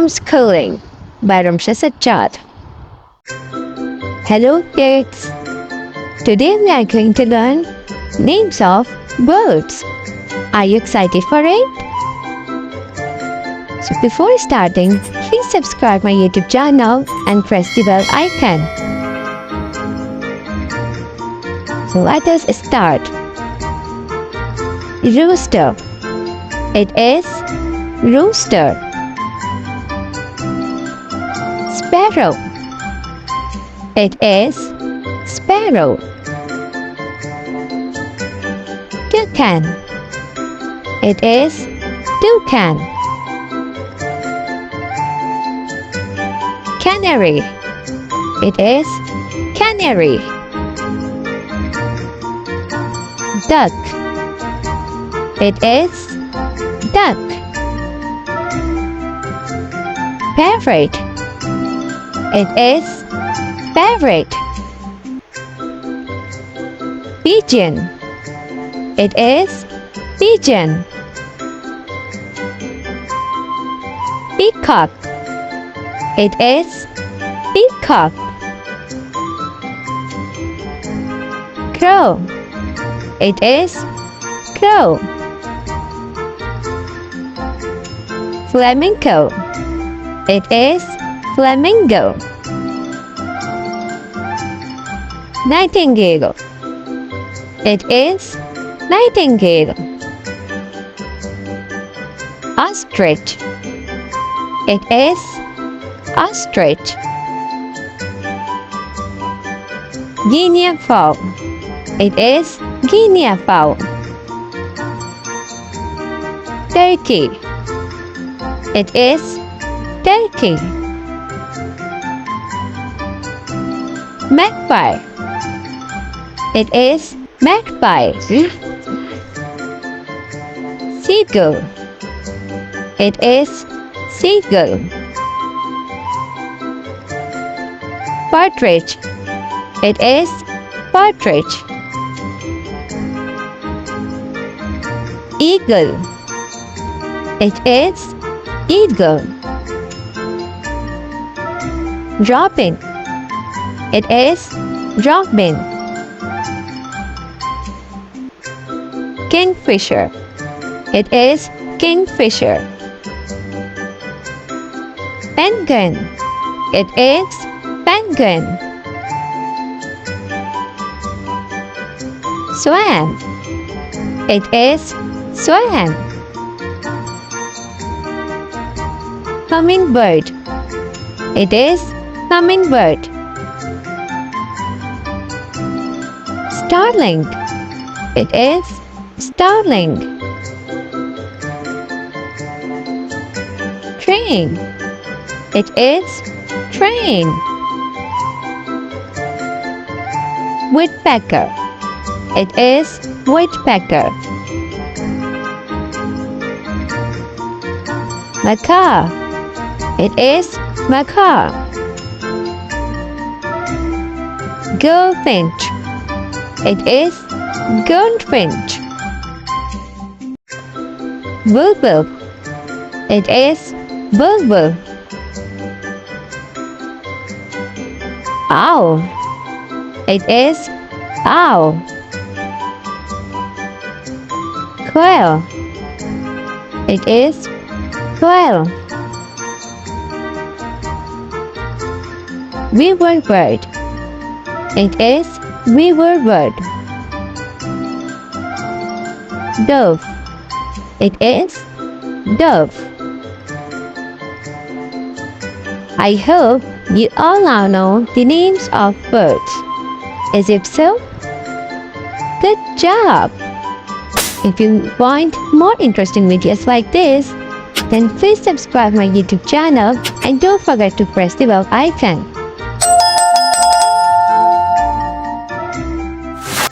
Homeschooling by Ramsha Sajjad. Hello kids! Today we are going to learn names of birds. Are you excited for it? So before starting, please subscribe my YouTube channel and press the bell icon. So let us start. Rooster. It is rooster. Sparrow. It is sparrow. Toucan. It is toucan. Canary. It is canary. Duck. It is duck. Parrot. It is parrot. Pigeon. It is pigeon. Peacock. It is peacock. Crow. It is crow. Flamingo. It is flamingo. Nightingale. It is nightingale. Ostrich. It is ostrich. Guinea fowl. It is guinea fowl. Turkey. It is turkey. Magpie. It is magpie. Seagull. It is seagull. Partridge. It is partridge. Eagle. It is eagle. Robin. It is robin. Kingfisher. It is kingfisher. Penguin. It is penguin. Swan. It is swan. Hummingbird. It is hummingbird. Starling. It is starling. Train. It is train. Woodpecker. It is woodpecker. Macaw. It is macaw. Goldfinch. It is goldfinch. Bulbul. It is bulbul. Owl. It is owl. Quail. It is quail. Weaver bird. It is weaver bird. Dove. It is dove. I hope you all now know the names of birds. If so, good job! If you want more interesting videos like this, then please subscribe my YouTube channel and don't forget to press the bell icon.